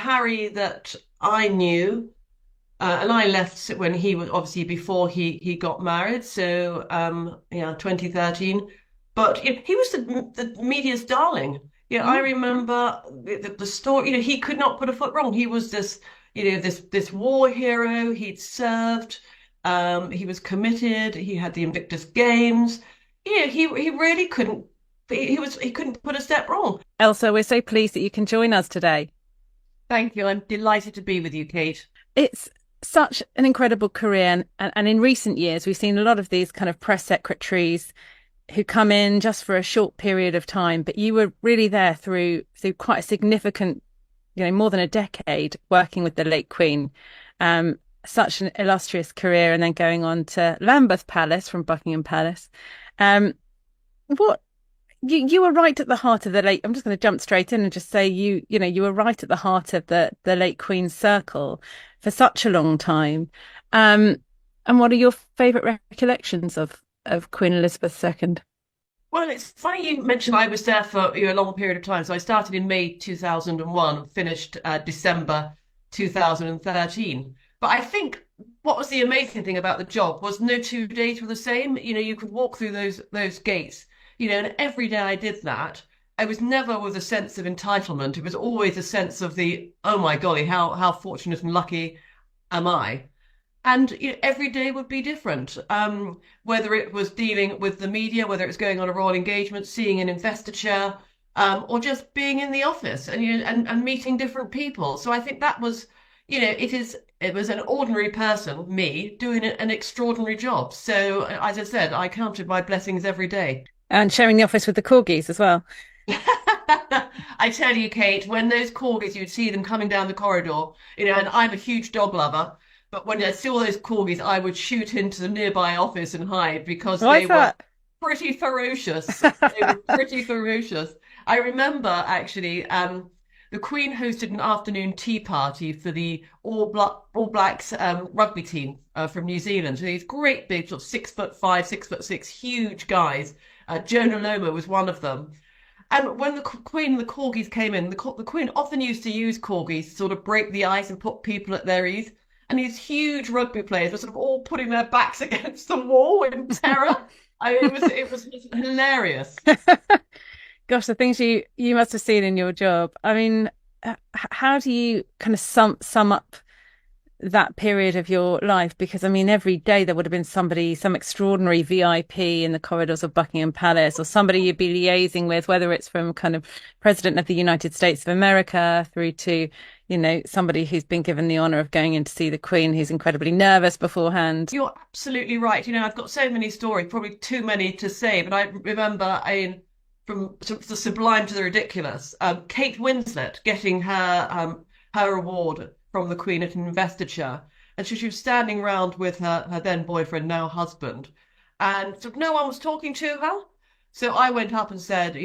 Harry that I knew, and I left when he was obviously before he got married, so yeah, 2013. But he was the media's darling. Yeah, I Mm. remember the story. He could not put a foot wrong. He was this, this war hero. He'd served. He was committed. He had the Invictus Games. Yeah, he really couldn't. He couldn't put a step wrong. Elsa, we're so pleased that you can join us today. Thank you. I'm delighted to be with you, Kate. It's such an incredible career. And in recent years, we've seen a lot of these kind of press secretaries who come in just for a short period of time. But you were really there through quite a significant, more than a decade working with the late Queen. Such an illustrious career, and then going on to Lambeth Palace from Buckingham Palace. Um, what you were right at the heart of the late. I'm just going to jump straight in and just say you were right at the heart of the late Queen's circle for such a long time. Um, and what are your favourite recollections of Queen Elizabeth II? Well, it's funny you mentioned I was there for a long period of time. So I started in May 2001, finished December 2013. But I think what was the amazing thing about the job was no 2 days were the same. You could walk through those gates, and every day I did that. I was never with a sense of entitlement. It was always a sense of oh my golly, how fortunate and lucky am I? And every day would be different. Whether it was dealing with the media, whether it was going on a royal engagement, seeing an investiture, or just being in the office and and meeting different people. So I think that was, it was an ordinary person, me, doing an extraordinary job. So as I said, I counted my blessings every day. And sharing the office with the corgis as well. I tell you, Kate, when those corgis, you'd see them coming down the corridor, and I'm a huge dog lover, but when I saw those corgis, I would shoot into the nearby office and hide because Why they is were that? pretty ferocious. They were pretty ferocious. I remember actually, the Queen hosted an afternoon tea party for the All Blacks rugby team from New Zealand. So these great big, sort of 6'5", 6'6", huge guys. Jonah Loma was one of them. And when the Queen and the corgis came in, the Queen often used to use corgis to sort of break the ice and put people at their ease. And these huge rugby players were sort of all putting their backs against the wall in terror. It was hilarious. Gosh, the things you must have seen in your job. I mean, how do you kind of sum up that period of your life? Because I mean, every day there would have been somebody, some extraordinary VIP in the corridors of Buckingham Palace, or somebody you'd be liaising with, whether it's from kind of President of the United States of America through to, somebody who's been given the honor of going in to see the Queen, who's incredibly nervous beforehand. You're absolutely right. I've got so many stories, probably too many to say, but I remember from sort of the sublime to the ridiculous, Kate Winslet getting her award from the Queen at an investiture, and she was standing round with her then boyfriend, now husband, and sort of no one was talking to her. So I went up and said,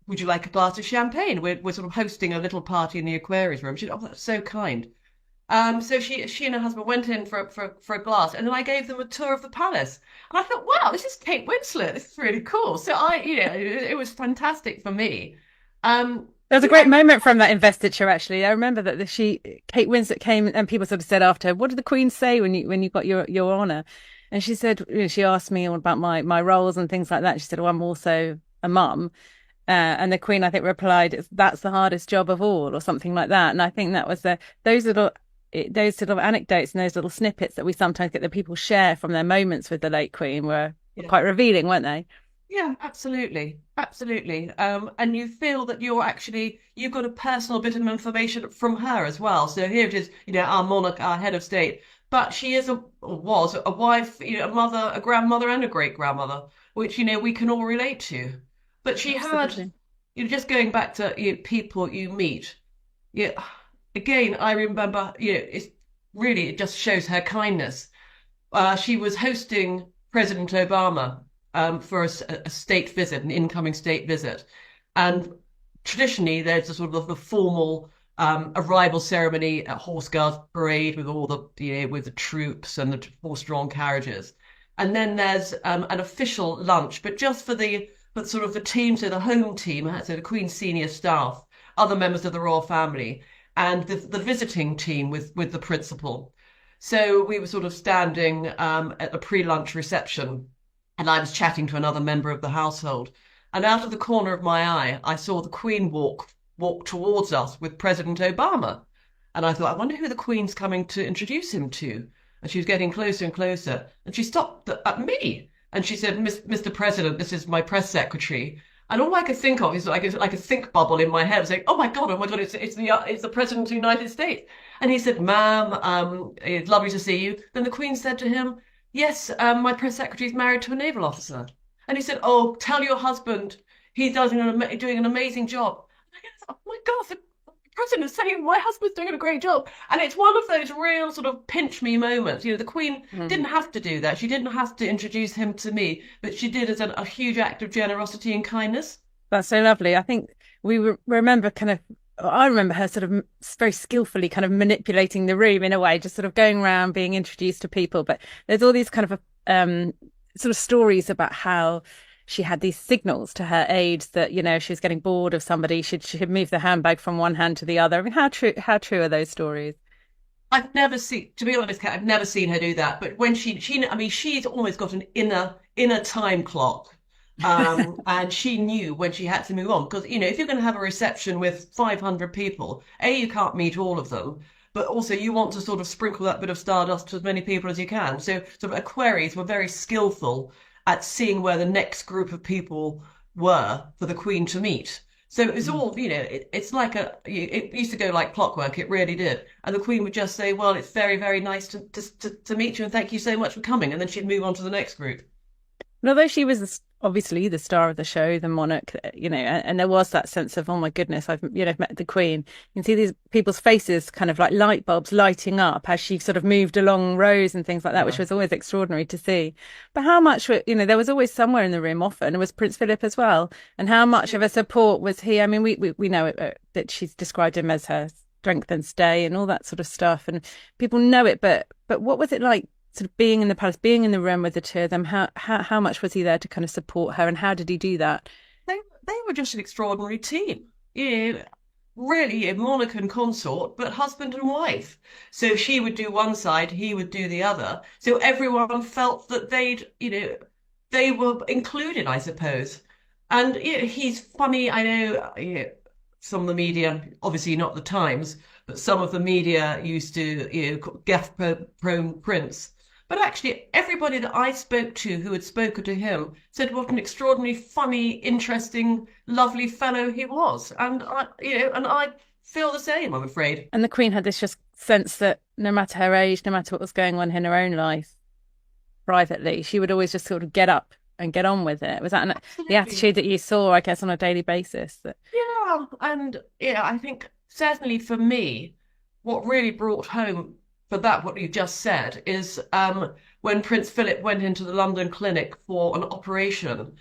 would you like a glass of champagne? We're sort of hosting a little party in the Aquarius room. She said, oh, that's so kind. So she and her husband went in for a glass, and then I gave them a tour of the palace. And I thought, wow, this is Kate Winslet. This is really cool. So it was fantastic for me. There was a Yeah, great moment from that investiture, actually. I remember that Kate Winslet came and people sort of said after her, "What did the Queen say when you got your honour?" And she said, she asked me all about my roles and things like that. She said, "Oh, I'm also a mum." And the Queen, I think, replied, "That's the hardest job of all," or something like that. And I think that was those little those sort of anecdotes and those little snippets that we sometimes get that people share from their moments with the late Queen were yeah. quite revealing, weren't they? Yeah, absolutely. Absolutely. And you feel that you've got a personal bit of information from her as well. So here it is, our monarch, our head of state, but she is or was a wife, a mother, a grandmother, and a great grandmother, which, we can all relate to. But she had, Absolutely. just going back to, people you meet. Yeah, again, I remember, it just shows her kindness. She was hosting President Obama for a state visit, an incoming state visit. And traditionally, there's a sort of the formal arrival ceremony, a horse guards parade with all the, with the troops and the horse-drawn carriages. And then there's an official lunch, but just but sort of the team, so the home team, so the Queen's senior staff, other members of the royal family. and the visiting team with the principal. So we were sort of standing at the pre-lunch reception, and I was chatting to another member of the household. And out of the corner of my eye, I saw the Queen walk towards us with President Obama. And I thought, I wonder who the Queen's coming to introduce him to. And she was getting closer and closer. And she stopped at me. And she said, Mr. President, this is my press secretary. And all I could think of is like a think bubble in my head. I was like, oh my God, it's the President of the United States. And he said, ma'am, it's lovely to see you. Then the Queen said to him, yes, my press secretary is married to a naval officer. And he said, oh, tell your husband he's doing an amazing job. And I guess, oh my God, the president is saying my husband's doing a great job. And it's one of those real sort of pinch me moments. The Queen didn't have to do that. She didn't have to introduce him to me, but she did as a huge act of generosity and kindness. That's so lovely. I think remember I remember her sort of very skillfully kind of manipulating the room in a way, just sort of going around being introduced to people. But there's all these kind of sort of stories about how she had these signals to her aides that, she was getting bored of somebody. She'd move the handbag from one hand to the other. I mean, how true are those stories? I've never seen, to be honest, Kat, I've never seen her do that. But when I mean, she's almost got an inner time clock. And she knew when she had to move on because, if you're going to have a reception with 500 people, you can't meet all of them, but also you want to sort of sprinkle that bit of stardust to as many people as you can. So sort of aquaries were very skillful at seeing where the next group of people were for the Queen to meet. So it was all, it's like it used to go like clockwork. It really did. And the Queen would just say, well, it's very, very nice to meet you and thank you so much for coming. And then she'd move on to the next group. And although she was obviously the star of the show, the monarch, and there was that sense of, oh my goodness, I've, met the Queen. You can see these people's faces kind of like light bulbs lighting up as she sort of moved along rows and things like that, which was always extraordinary to see. But how much, there was always somewhere in the room often, it was Prince Philip as well. And how much of a support was he? I mean, we know that she's described him as her strength and stay and all that sort of stuff. And people know it, but what was it like? Sort of being in the palace, being in the room with the two of them, how much was he there to kind of support her, and how did he do that? They were just an extraordinary team. Really a monarch and consort, but husband and wife. So she would do one side, he would do the other. So everyone felt that they were included, I suppose. And he's funny. I know some of the media, obviously not the Times, but some of the media used to gaff-prone Prince. But actually, everybody that I spoke to who had spoken to him said what an extraordinary, funny, interesting, lovely fellow he was. And I feel the same, I'm afraid. And the Queen had this just sense that no matter her age, no matter what was going on in her own life, privately, she would always just sort of get up and get on with it. Was that the attitude that you saw, I guess, on a daily basis? Yeah, and I think certainly for me, what really brought home for that, what you just said, is when Prince Philip went into the London clinic for an operation,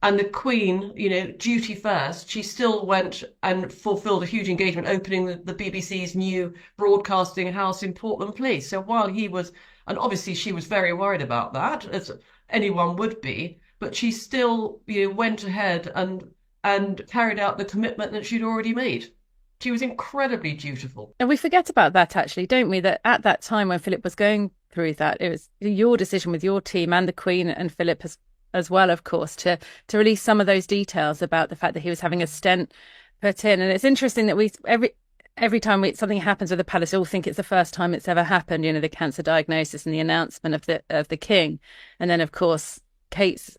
and the Queen, duty first, she still went and fulfilled a huge engagement opening the BBC's new broadcasting house in Portland Place. So while he was, and obviously she was very worried about that, as anyone would be, but she still, went ahead and carried out the commitment that she'd already made. She was incredibly dutiful. And we forget about that, actually, don't we? That at that time when Philip was going through that, it was your decision with your team and the Queen and Philip as well, of course, to release some of those details about the fact that he was having a stent put in. And it's interesting that every time something happens with the palace, we all think it's the first time it's ever happened, the cancer diagnosis and the announcement of the King. And then, of course, Kate's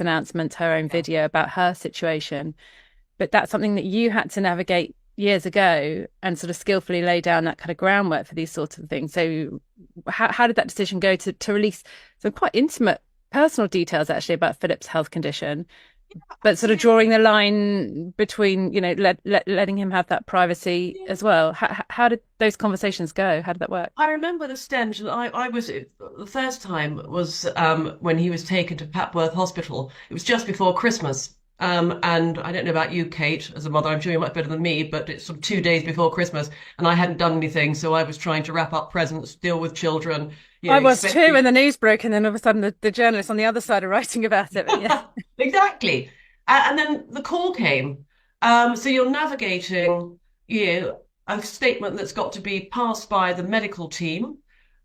announcement, her own video about her situation. But that's something that you had to navigate years ago and sort of skillfully lay down that kind of groundwork for these sorts of things. So how did that decision go to release some quite intimate personal details actually about Philip's health condition, but sort of drawing the line between, letting him have that privacy as well? How did those conversations go? How did that work? I remember the stench. I was, the first time was when he was taken to Papworth Hospital. It was just before Christmas. And I don't know about you, Kate, as a mother, I'm sure you're much better than me, but it's sort of 2 days before Christmas and I hadn't done anything. So I was trying to wrap up presents, deal with children. I was too when the news broke, and then all of a sudden the journalists on the other side are writing about it. But yeah. Exactly. And then the call came. So you're navigating, a statement that's got to be passed by the medical team,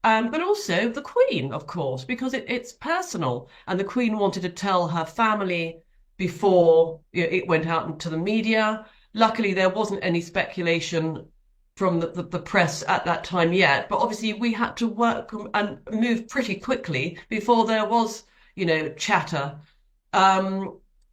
but also the Queen, of course, because it's personal. And the Queen wanted to tell her family before it went out into the media. Luckily, there wasn't any speculation from the press at that time yet, but obviously we had to work and move pretty quickly before there was, chatter.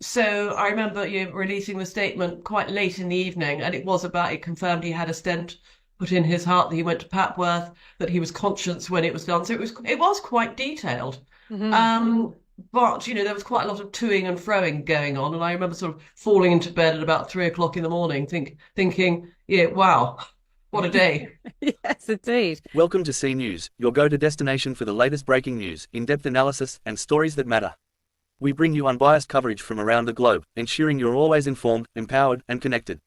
So I remember releasing the statement quite late in the evening, and it confirmed he had a stent put in his heart, that he went to Papworth, that he was conscious when it was done. So it was quite detailed. But there was quite a lot of toing and froing going on, and I remember sort of falling into bed at about 3 o'clock in the morning, thinking, yeah, wow, what a day. Yes, indeed. Welcome to C News, your go-to destination for the latest breaking news, in-depth analysis, and stories that matter. We bring you unbiased coverage from around the globe, ensuring you're always informed, empowered, and connected.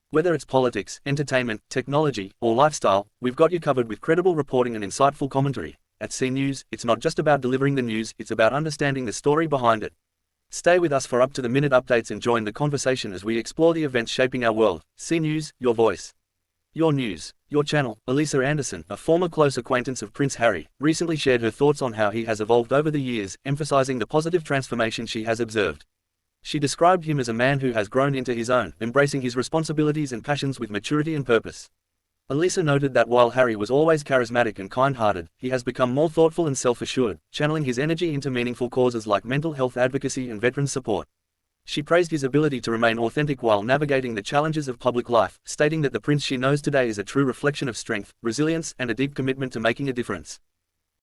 Whether it's politics, entertainment, technology, or lifestyle, we've got you covered with credible reporting and insightful commentary. At C News, it's not just about delivering the news, it's about understanding the story behind it. Stay with us for up-to-the-minute updates and join the conversation as we explore the events shaping our world. C News, your voice. Your news, your channel. Alisa Anderson, a former close acquaintance of Prince Harry, recently shared her thoughts on how he has evolved over the years, emphasizing the positive transformation she has observed. She described him as a man who has grown into his own, embracing his responsibilities and passions with maturity and purpose. Alisa noted that while Harry was always charismatic and kind-hearted, he has become more thoughtful and self-assured, channeling his energy into meaningful causes like mental health advocacy and veteran support. She praised his ability to remain authentic while navigating the challenges of public life, stating that the prince she knows today is a true reflection of strength, resilience, and a deep commitment to making a difference.